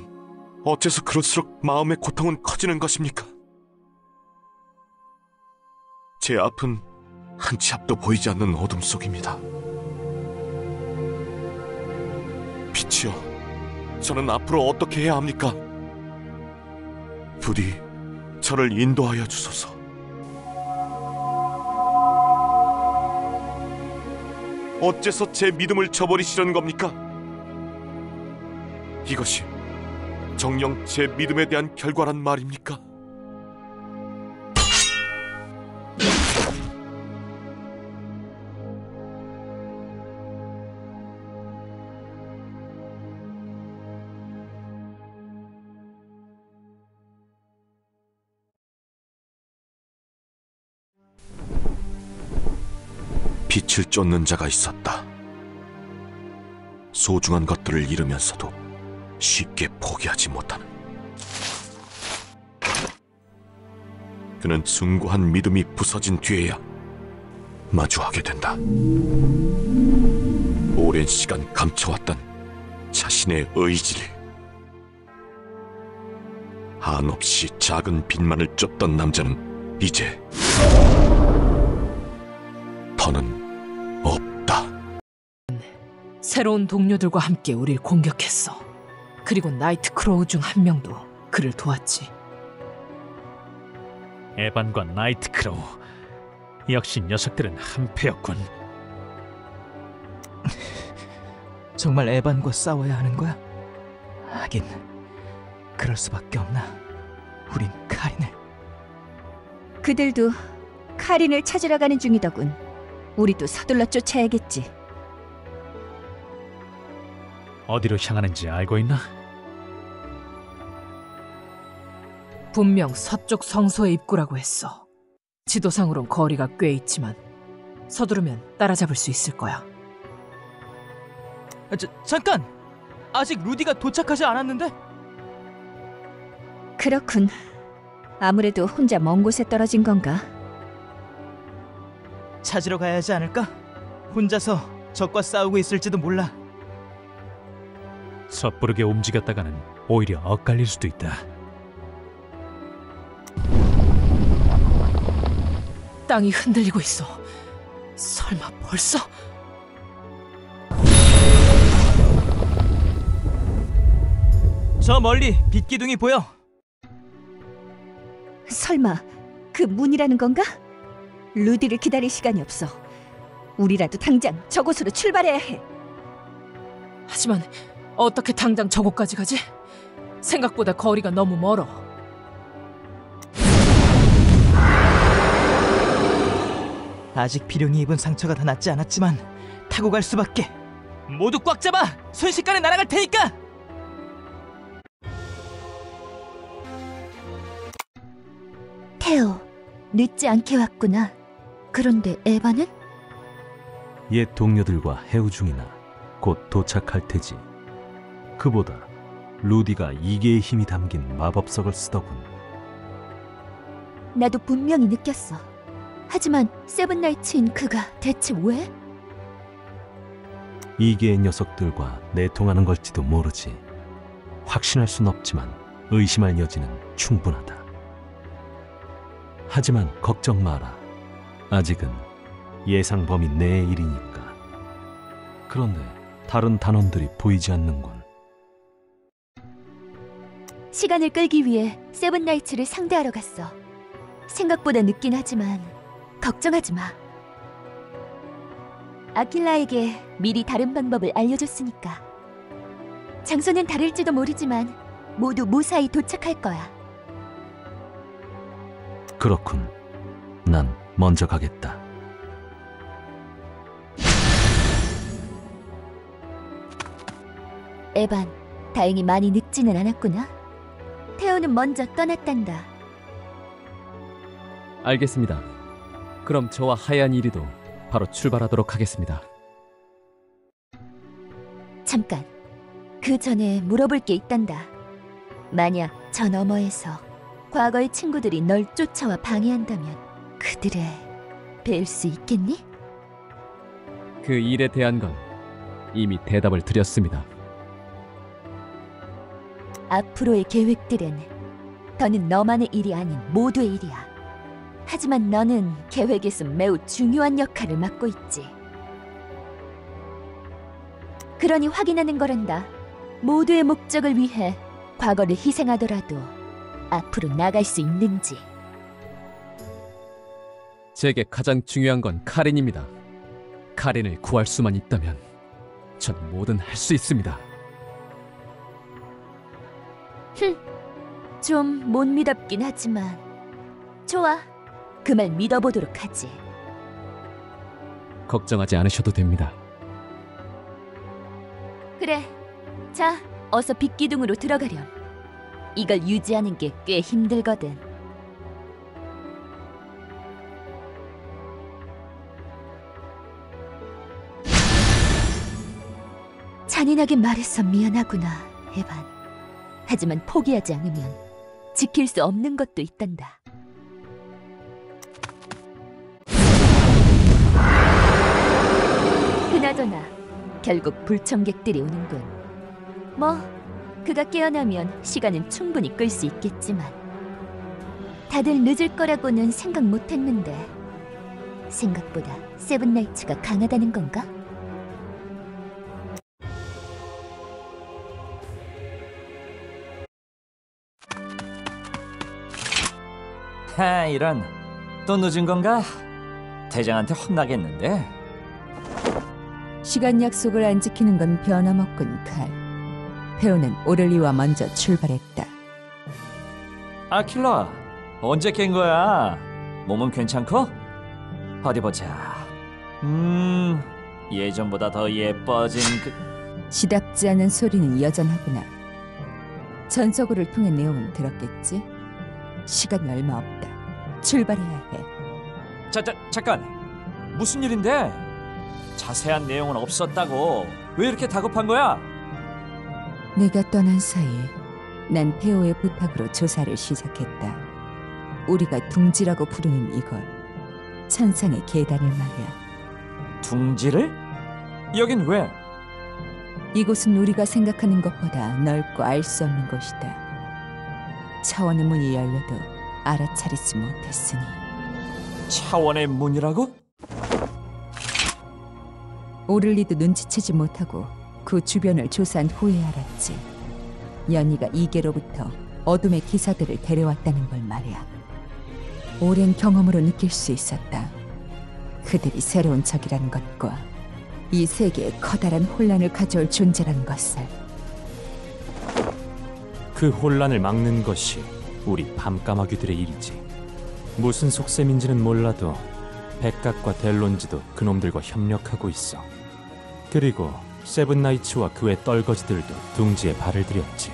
어째서 그럴수록 마음의 고통은 커지는 것입니까? 제 앞은 한 치 앞도 보이지 않는 어둠 속입니다. 빛이여, 저는 앞으로 어떻게 해야 합니까? 부디 저를 인도하여 주소서. 어째서 제 믿음을 저버리시려는 겁니까? 이것이 정녕 제 믿음에 대한 결과란 말입니까? 빛을 쫓는 자가 있었다. 소중한 것들을 잃으면서도 쉽게 포기하지 못하는. 그는 숭고한 믿음이 부서진 뒤에야 마주하게 된다. 오랜 시간 감춰왔던 자신의 의지를, 한없이 작은 빛만을 쫓던 남자는 이제 더는 없다. 새로운 동료들과 함께 우릴 공격했어. 그리고 나이트 크로우 중 한 명도 그를 도왔지. 에반과 나이트 크로우, 역시 녀석들은 한패였군. 정말 에반과 싸워야 하는 거야? 하긴 그럴 수밖에 없나. 우린 카린을. 그들도 카린을 찾으러 가는 중이더군. 우리도 서둘러 쫓아야겠지. 어디로 향하는지 알고 있나? 분명 서쪽 성소의 입구라고 했어. 지도상으론 거리가 꽤 있지만 서두르면 따라잡을 수 있을 거야. 잠깐! 아직 루디가 도착하지 않았는데? 그렇군. 아무래도 혼자 먼 곳에 떨어진 건가? 찾으러 가야 하지 않을까? 혼자서 적과 싸우고 있을지도 몰라. 섣부르게 움직였다가는 오히려 엇갈릴 수도 있다. 땅이 흔들리고 있어. 설마 벌써? 저 멀리 빛기둥이 보여. 설마 그 문이라는 건가? 루디를 기다릴 시간이 없어. 우리라도 당장 저곳으로 출발해야 해. 하지만 어떻게 당장 저곳까지 가지? 생각보다 거리가 너무 멀어. 아직 비룡이 입은 상처가 다 낫지 않았지만 타고 갈 수밖에. 모두 꽉 잡아! 순식간에 날아갈 테니까! 테오, 늦지 않게 왔구나. 그런데 에바는? 옛 동료들과 해우 중이나 곧 도착할 테지. 그보다 루디가 이계의 힘이 담긴 마법석을 쓰더군. 나도 분명히 느꼈어. 하지만 세븐나이츠인 그가 대체 왜? 이계의 녀석들과 내통하는 걸지도 모르지. 확신할 순 없지만 의심할 여지는 충분하다. 하지만 걱정 마라. 아직은 예상 범위 내의 일이니까. 그런데 다른 단원들이 보이지 않는군. 시간을 끌기 위해 세븐나이츠를 상대하러 갔어. 생각보다 늦긴 하지만 걱정하지 마. 아킬라에게 미리 다른 방법을 알려줬으니까. 장소는 다를지도 모르지만 모두 무사히 도착할 거야. 그렇군. 난 먼저 가겠다. 에반, 다행히 많이 늦지는 않았구나. 테오는 먼저 떠났단다. 알겠습니다. 그럼 저와 하얀 이리도 바로 출발하도록 하겠습니다. 잠깐, 그 전에 물어볼 게 있단다. 만약 저 너머에서 과거의 친구들이 널 쫓아와 방해한다면 그들을 뵐 수 있겠니? 그 일에 대한 건 이미 대답을 드렸습니다. 앞으로의 계획들은 더는 너만의 일이 아닌 모두의 일이야. 하지만 너는 계획에서 매우 중요한 역할을 맡고 있지. 그러니 확인하는 거란다. 모두의 목적을 위해 과거를 희생하더라도 앞으로 나갈 수 있는지. 제게 가장 중요한 건 카린입니다. 카린을 구할 수만 있다면 전 뭐든 할 수 있습니다. 좀 못 믿었긴 하지만 좋아, 그 말 믿어보도록 하지. 걱정하지 않으셔도 됩니다. 그래, 자, 어서 빛기둥으로 들어가렴. 이걸 유지하는 게 꽤 힘들거든. 잔인하게 말해서 미안하구나, 에반. 하지만 포기하지 않으면 지킬 수 없는 것도 있단다. 그나저나 결국 불청객들이 오는군. 뭐 그가 깨어나면 시간은 충분히 끌 수 있겠지만 다들 늦을 거라고는 생각 못했는데 생각보다 세븐나이츠가 강하다는 건가? 하, 이런. 또 늦은 건가? 대장한테 혼나겠는데? 시간 약속을 안 지키는 건 변함없군, 칼. 페오는 오를리와 먼저 출발했다. 아킬라, 언제 깬 거야? 몸은 괜찮고? 어디 보자. 예전보다 더 예뻐진 시답지 않은 소리는 여전하구나. 전서구를 통한 내용은 들었겠지? 시간이 얼마 없다. 출발해야 해. 잠깐. 무슨 일인데? 자세한 내용은 없었다고. 왜 이렇게 다급한 거야? 네가 떠난 사이 난 페오의 부탁으로 조사를 시작했다. 우리가 둥지라고 부르는 이걸, 천상의 계단을 말이야. 둥지를? 여긴 왜? 이곳은 우리가 생각하는 것보다 넓고 알 수 없는 곳이다. 차원의 문이 열려도 알아차리지 못했으니. 차원의 문이라고? 오를리도 눈치채지 못하고 그 주변을 조사한 후에 알았지. 연희가 이계로부터 어둠의 기사들을 데려왔다는 걸 말이야. 오랜 경험으로 느낄 수 있었다. 그들이 새로운 적이라는 것과 이 세계에 커다란 혼란을 가져올 존재라는 것을. 그 혼란을 막는 것이 우리 밤까마귀들의 일이지. 무슨 속셈인지는 몰라도 백각과 델론지도 그놈들과 협력하고 있어. 그리고 세븐나이츠와 그의 떨거지들도 둥지에 발을 들였지.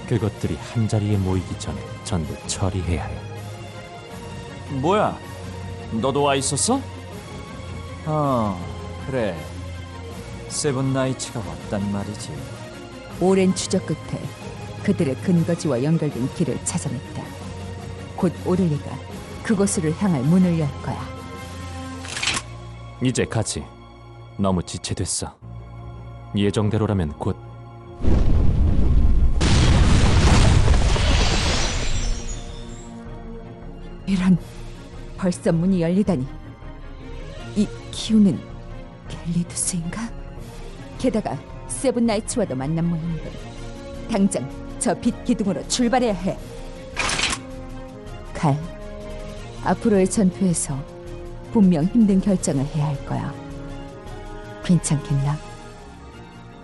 그것들이 한자리에 모이기 전에 전부 처리해야 해. 뭐야? 너도 와 있었어? 그래. 세븐나이츠가 왔단 말이지. 오랜 추적 끝에 그들의 근거지와 연결된 길을 찾아냈다. 곧 오를리가 그곳으로 향할 문을 열 거야. 이제 가지. 너무 지체됐어. 예정대로라면 곧. 이런, 벌써 문이 열리다니. 이 기운은 갤리두스인가? 게다가 세븐나이츠와도 만난 모양이군. 당장 저 빛 기둥으로 출발해야 해. 칼, 앞으로의 전투에서 분명 힘든 결정을 해야 할 거야. 괜찮겠나?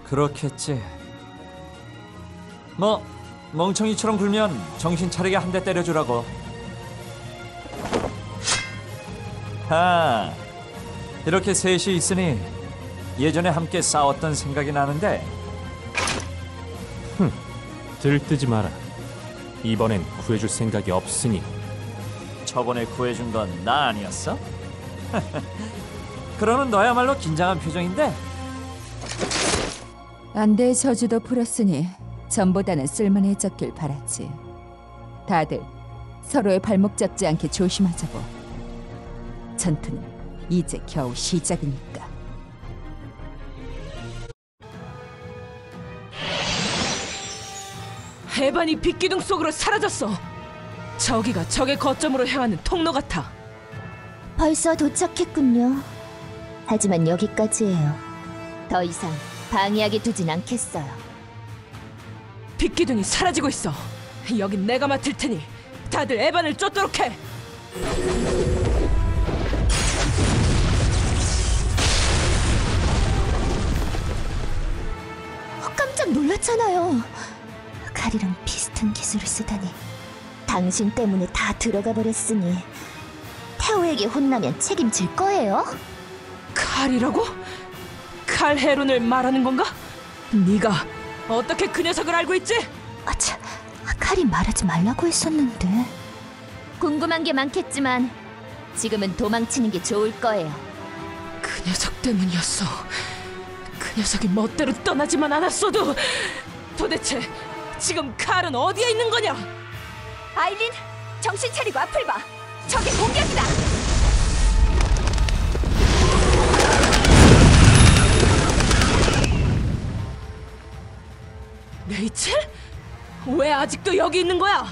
그렇겠지. 뭐 멍청이처럼 굴면 정신 차리게 한 대 때려주라고. 이렇게 셋이 있으니 예전에 함께 싸웠던 생각이 나는데. 들뜨지 마라. 이번엔 구해줄 생각이 없으니. 저번에 구해준 건 나 아니었어? 그러는 너야말로 긴장한 표정인데. 안대의 저주도 풀었으니 전보다는 쓸만해졌길 바랐지. 다들 서로의 발목 잡지 않게 조심하자고. 전투는 이제 겨우 시작이니까. 에반이 빛기둥 속으로 사라졌어. 저기가 적의 거점으로 향하는 통로 같아. 벌써 도착했군요. 하지만 여기까지예요. 더 이상 방해하게 두진 않겠어요. 빛기둥이 사라지고 있어. 여긴 내가 맡을 테니 다들 에반을 쫓도록 해. 깜짝 놀랐잖아요. 칼이랑 비슷한 기술을 쓰다니. 당신 때문에 다 들어가 버렸으니 태오에게 혼나면 책임질 거예요? 칼이라고? 칼 헤론을 말하는 건가? 네가 어떻게 그 녀석을 알고 있지? 아차, 칼이 말하지 말라고 했었는데. 궁금한 게 많겠지만 지금은 도망치는 게 좋을 거예요. 그 녀석 때문이었어. 그 녀석이 멋대로 떠나지만 않았어도 도대체 지금 칼은 어디에 있는 거냐? 아일린, 정신 차리고 앞을 봐. 적의 공격이다. 레이첼? 왜 아직도 여기 있는 거야?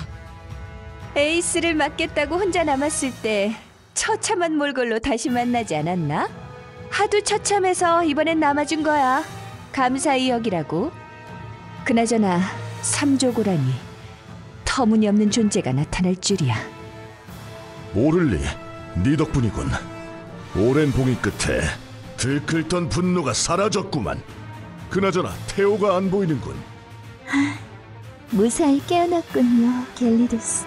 에이스를 맡겠다고 혼자 남았을 때 처참한 몰골로 다시 만나지 않았나? 하도 처참해서 이번엔 남아준 거야. 감사히 여기라고. 그나저나 삼조고라니 터무니없는 존재가 나타날 줄이야. 모를리, 네 덕분이군. 오랜 봉인 끝에 들끓던 분노가 사라졌구만. 그나저나 테오가 안 보이는군. 무사히 깨어났군요, 갤리두스.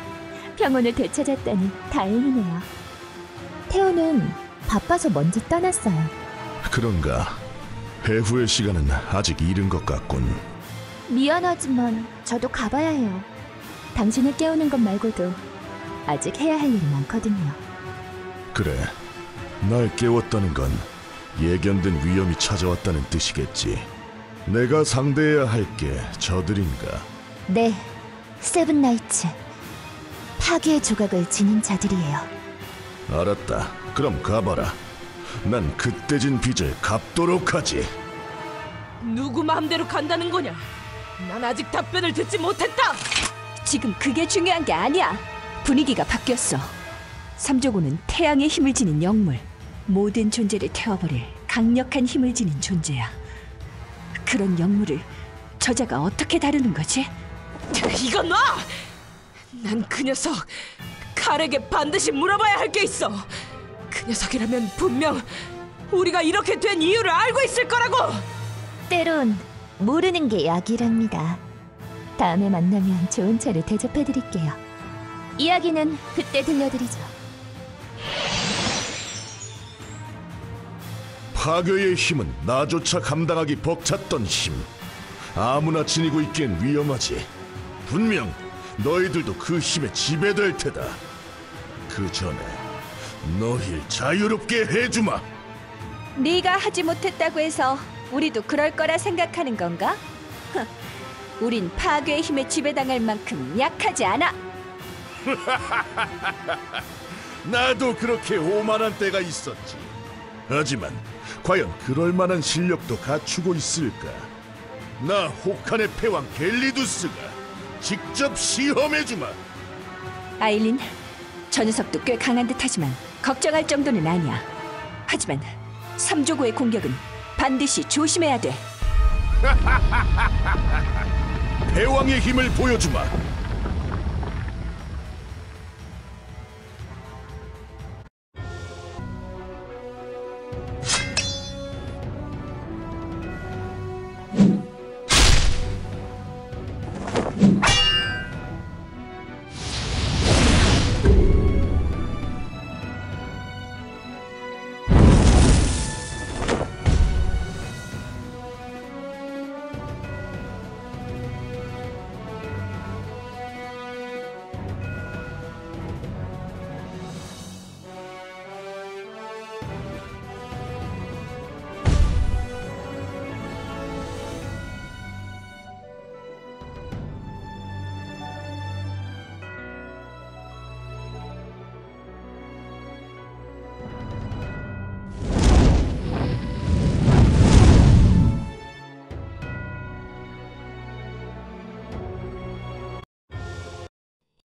병원을 되찾았다니 다행이네요. 테오는 바빠서 먼저 떠났어요. 그런가? 배후의 시간은 아직 이른 것 같군. 미안하지만 저도 가봐야 해요. 당신을 깨우는 것 말고도 아직 해야 할 일이 많거든요. 그래, 날 깨웠다는 건 예견된 위험이 찾아왔다는 뜻이겠지. 내가 상대해야 할 게 저들인가? 네, 세븐나이츠. 파괴의 조각을 지닌 자들이에요. 알았다. 그럼 가봐라. 난 그때 진 빚을 갚도록 하지. 누구 마음대로 간다는 거냐? 난 아직 답변을 듣지 못했다. 지금 그게 중요한 게 아니야. 분위기가 바뀌었어. 삼조고는 태양의 힘을 지닌 영물, 모든 존재를 태워버릴 강력한 힘을 지닌 존재야. 그런 영물을 저자가 어떻게 다루는 거지? 이건 놔! 난 그 녀석 칼에게 반드시 물어봐야 할 게 있어. 그 녀석이라면 분명 우리가 이렇게 된 이유를 알고 있을 거라고. 때론 모르는 게 약이랍니다. 다음에 만나면 좋은 차를 대접해드릴게요. 이야기는 그때 들려드리죠. 파괴의 힘은 나조차 감당하기 벅찼던 힘. 아무나 지니고 있기엔 위험하지. 분명 너희들도 그 힘에 지배될 테다. 그 전에 너희를 자유롭게 해주마. 네가 하지 못했다고 해서 우리도 그럴 거라 생각하는 건가? 우린 파괴의 힘에 지배당할 만큼 약하지 않아. 나도 그렇게 오만한 때가 있었지. 하지만 과연 그럴 만한 실력도 갖추고 있을까? 나 혹한의 패왕 갤리두스가 직접 시험해주마. 아일린, 저 녀석도 꽤 강한 듯하지만 걱정할 정도는 아니야. 하지만 삼조고의 공격은 반드시 조심해야 돼. 패왕의 힘을 보여주마.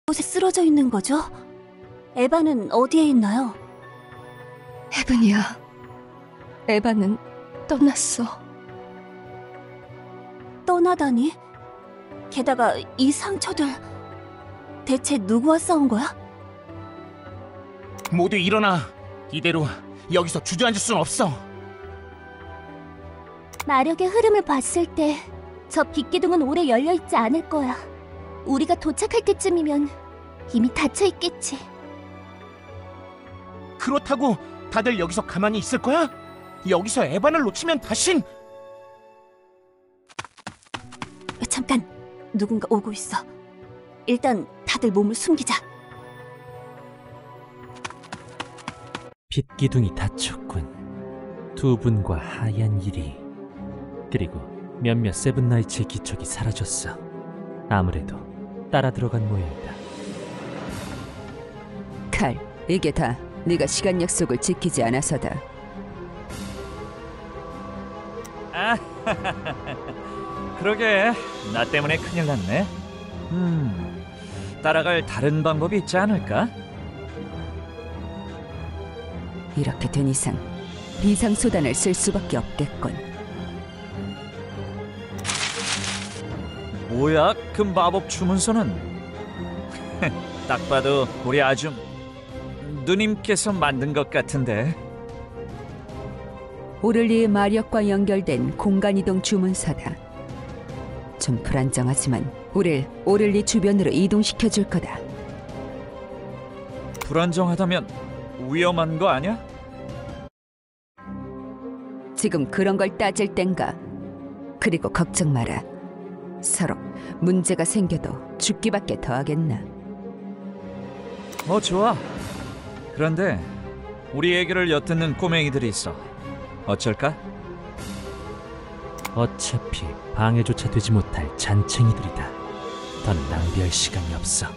곳에 쓰러져 있는 거죠? 에바는 어디에 있나요? 헤븐이야. 에바는 떠났어. 떠나다니? 게다가 이 상처들 대체 누구와 싸운 거야? 모두 일어나. 이대로 여기서 주저앉을 순 없어. 마력의 흐름을 봤을 때 저 빛기둥은 오래 열려있지 않을 거야. 우리가 도착할 때쯤이면 이미 닫혀있겠지. 그렇다고 다들 여기서 가만히 있을 거야? 여기서 에반을 놓치면 다신... 잠깐, 누군가 오고 있어. 일단 다들 몸을 숨기자. 빛기둥이 닫혔군. 두 분과 하얀 일이 그리고 몇몇 세븐나이츠의 기척이 사라졌어. 아무래도 따라 들어간 모양이다. 칼, 이게 다 네가 시간 약속을 지키지 않아서다. 아, 그러게 나 때문에 큰일 났네. 따라갈 다른 방법이 있지 않을까? 이렇게 된 이상 비상수단을 쓸 수밖에 없겠군. 뭐야, 그 마법 주문서는? 딱 봐도 우리 아줌 누님께서 만든 것 같은데. 오를리의 마력과 연결된 공간이동 주문서다. 좀 불안정하지만 우릴 오를리 주변으로 이동시켜줄 거다. 불안정하다면 위험한 거 아니야? 지금 그런 걸 따질 땐가. 그리고 걱정 마라. 서로 문제가 생겨도 죽기밖에 더 하겠나. 좋아. 그런데 우리 얘기를 엿듣는 꼬맹이들이 있어. 어쩔까? 어차피 방해조차 되지 못할 잔챙이들이다. 더는 낭비할 시간이 없어.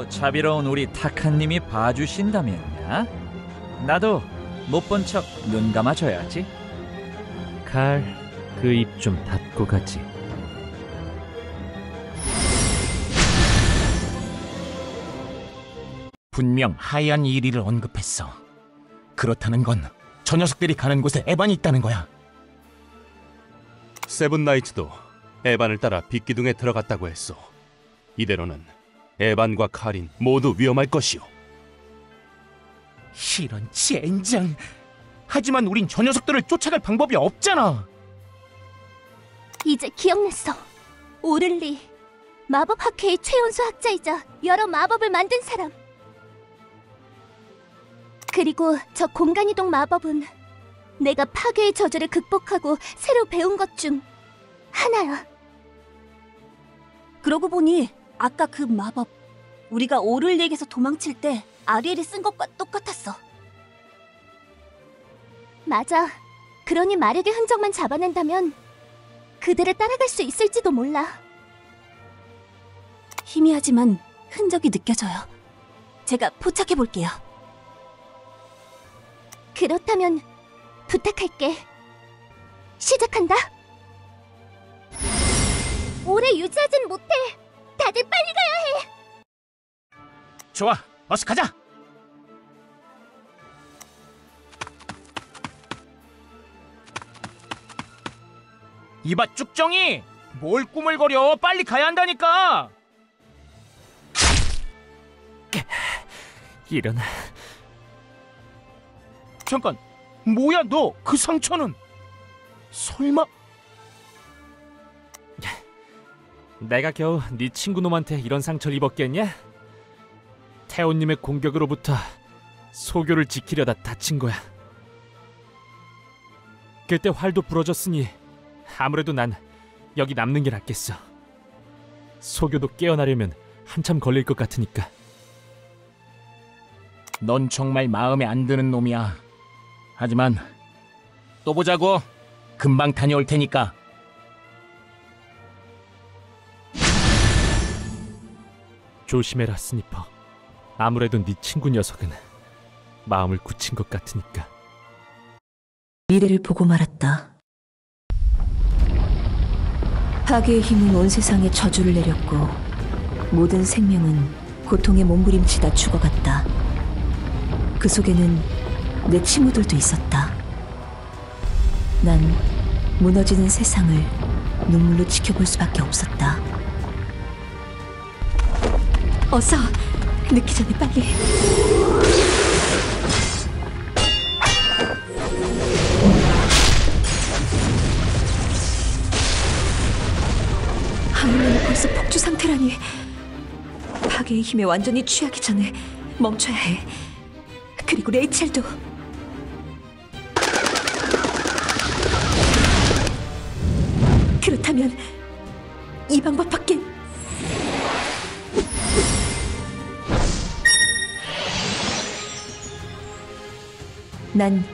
자비로운 우리 타카님이 봐주신다면야? 나도 못 본 척 눈 감아줘야지. 칼, 그 입 좀 닫고 가지. 분명 하얀 이리를 언급했어. 그렇다는 건 저 녀석들이 가는 곳에 에반이 있다는 거야. 세븐나이츠도 에반을 따라 빛기둥에 들어갔다고 했소. 이대로는 에반과 카린 모두 위험할 것이오. 이런 젠장. 하지만 우린 저 녀석들을 쫓아갈 방법이 없잖아. 이제 기억났어. 오를리, 마법 학회의 최연소 학자이자 여러 마법을 만든 사람. 그리고 저 공간이동 마법은 내가 파괴의 저주를 극복하고 새로 배운 것 중 하나야. 그러고 보니 아까 그 마법 우리가 오를리에게서 도망칠 때 아리엘이 쓴 것과 똑같았어. 맞아. 그러니 마력의 흔적만 잡아낸다면 그들을 따라갈 수 있을지도 몰라. 희미하지만 흔적이 느껴져요. 제가 포착해볼게요. 그렇다면 부탁할게. 시작한다. 오래 유지하진 못해. 다들 빨리 가야 해. 좋아, 어서 가자. 이봐 쭉정이, 뭘 꾸물거려. 빨리 가야 한다니까. 일어나. 잠깐, 뭐야 너? 그 상처는 설마? 내가 겨우 네 친구 놈한테 이런 상처를 입었겠냐? 태호님의 공격으로부터 소교를 지키려다 다친 거야. 그때 활도 부러졌으니 아무래도 난 여기 남는 게 낫겠어. 소교도 깨어나려면 한참 걸릴 것 같으니까. 넌 정말 마음에 안 드는 놈이야. 하지만 또 보자고. 금방 다녀올 테니까. 조심해라, 스니퍼. 아무래도 네 친구 녀석은 마음을 굳힌 것 같으니까. 미래를 보고 말았다. 파괴의 힘은 온 세상에 저주를 내렸고 모든 생명은 고통에 몸부림치다 죽어갔다. 그 속에는 내 친구들도 있었다. 난 무너지는 세상을 눈물로 지켜볼 수밖에 없었다. 어서! 늦기 전에 빨리! 하늘은 벌써 폭주 상태라니. 파괴의 힘에 완전히 취하기 전에 멈춰야 해. 그리고 레이첼도. 그렇다면 이 방법밖에. 난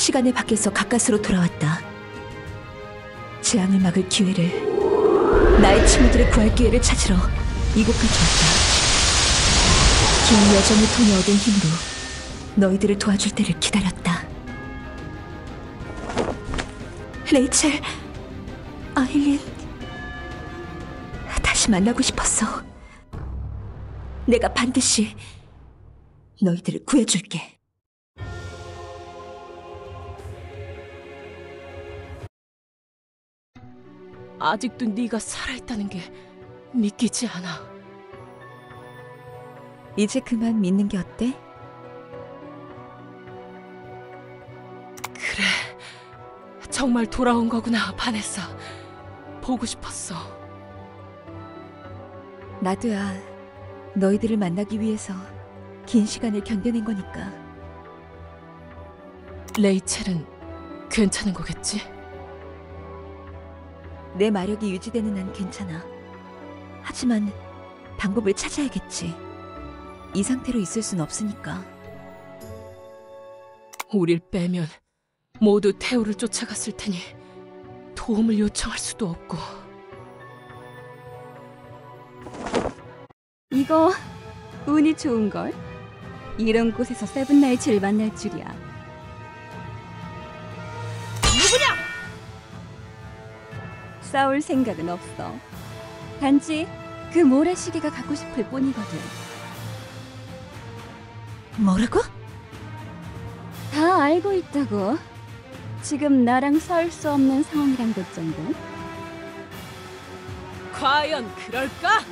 시간의 밖에서 가까스로 돌아왔다. 재앙을 막을 기회를, 나의 친구들을 구할 기회를 찾으러 이곳까지 왔다. 긴 여정을 통해 얻은 힘으로 너희들을 도와줄 때를 기다렸다. 레이첼, 아일린, 다시 만나고 싶었어. 내가 반드시 너희들을 구해줄게. 아직도 네가 살아있다는 게 믿기지 않아. 이제 그만 믿는 게 어때? 그래, 정말 돌아온 거구나, 바네사. 보고 싶었어. 나도야. 너희들을 만나기 위해서 긴 시간을 견뎌낸 거니까. 레이첼은 괜찮은 거겠지? 내 마력이 유지되는 한 괜찮아. 하지만 방법을 찾아야겠지. 이 상태로 있을 순 없으니까. 우릴 빼면 모두 태우를 쫓아갔을 테니 도움을 요청할 수도 없고. 이거 운이 좋은걸? 이런 곳에서 세븐나이츠를 만날 줄이야. 누구냐? 싸울 생각은 없어. 단지 그 모래시계가 갖고 싶을 뿐이거든. 뭐라고? 다 알고 있다고. 지금 나랑 싸울 수 없는 상황이란 것 정도. 과연 그럴까?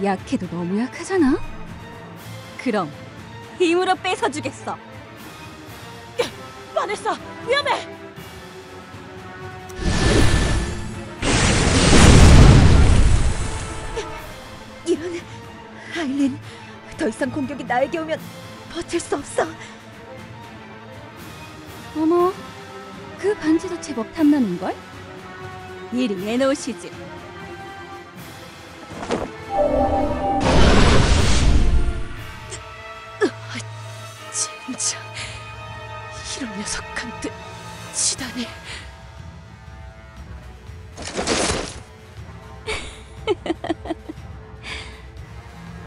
약해도 너무 약하잖아? 그럼 힘으로 뺏어주겠어. 바네사, 위험해! 이런, 아일린, 더 이상 공격이 나에게 오면 버틸 수 없어. 어머, 그 반지도 제법 탐나는걸? 이리 내놓으시지. 진짜 이런 녀석한테 치다니.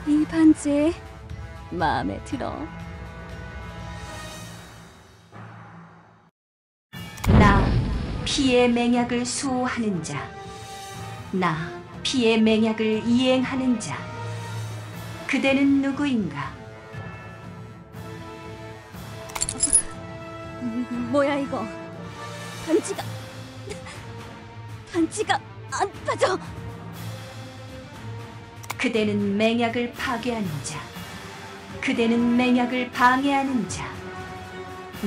이 반지 마음에 들어. 나, 피의 맹약을 수호하는 자. 나, 피의 맹약을 이행하는 자. 그대는 누구인가? 뭐야 이거? 반지가 안 빠져. 그대는 맹약을 파괴하는 자. 그대는 맹약을 방해하는 자.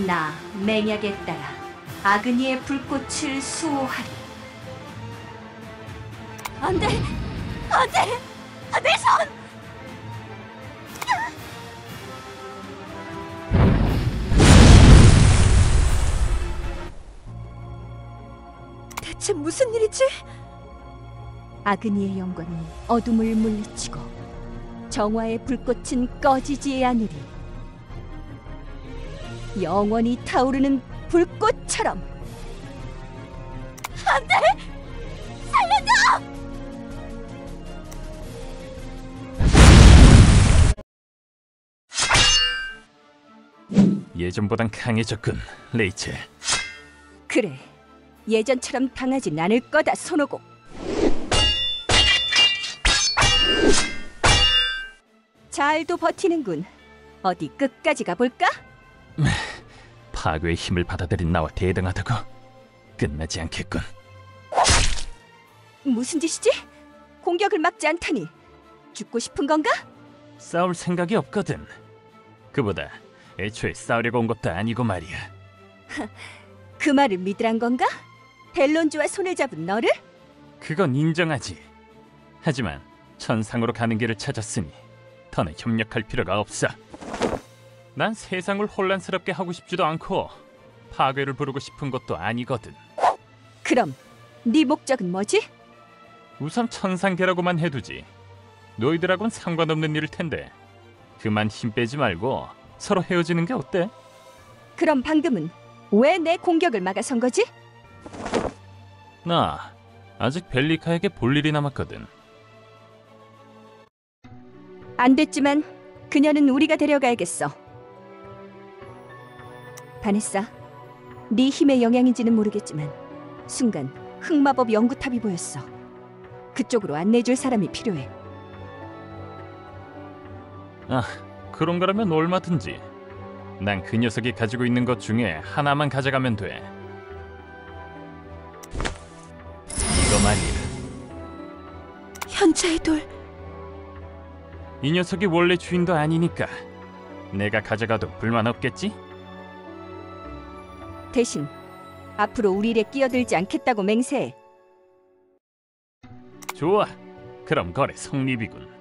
나, 맹약에 따라 아그니의 불꽃을 수호하리. 안 돼! 안 돼! 내 손! 대체 무슨 일이지? 아그니의 영광은 어둠을 물리치고 정화의 불꽃은 꺼지지 않으리. 영원히 타오르는 불꽃처럼. 안 돼! 살려줘! 예전보단 강해졌군, 레이첼. 그래, 예전처럼 당하진 않을 거다, 손오공. 잘도 버티는군. 어디 끝까지 가볼까? 파괴의 힘을 받아들인 나와 대등하다고? 끝나지 않겠군. 무슨 짓이지? 공격을 막지 않다니 죽고 싶은 건가? 싸울 생각이 없거든. 그보다 애초에 싸우려고 온 것도 아니고 말이야. 그 말을 믿으란 건가? 델론즈와 손을 잡은 너를? 그건 인정하지. 하지만 천상으로 가는 길을 찾았으니 더는 협력할 필요가 없어. 난 세상을 혼란스럽게 하고 싶지도 않고 파괴를 부르고 싶은 것도 아니거든. 그럼 네 목적은 뭐지? 우선 천상계라고만 해두지. 너희들하고는 상관없는 일일 텐데 그만 힘 빼지 말고 서로 헤어지는 게 어때? 그럼 방금은 왜 내 공격을 막아선 거지? 나 아직 벨리카에게 볼 일이 남았거든. 안 됐지만 그녀는 우리가 데려가야겠어. 바네사, 네 힘의 영향인지는 모르겠지만 순간 흑마법 연구탑이 보였어. 그쪽으로 안내해줄 사람이 필요해. 아, 그런 거라면 얼마든지. 난 그 녀석이 가지고 있는 것 중에 하나만 가져가면 돼. 이거 말이야. 현자의 돌. 이 녀석이 원래 주인도 아니니까 내가 가져가도 불만 없겠지? 대신 앞으로 우리 일에 끼어들지 않겠다고 맹세해. 좋아, 그럼 거래 성립이군.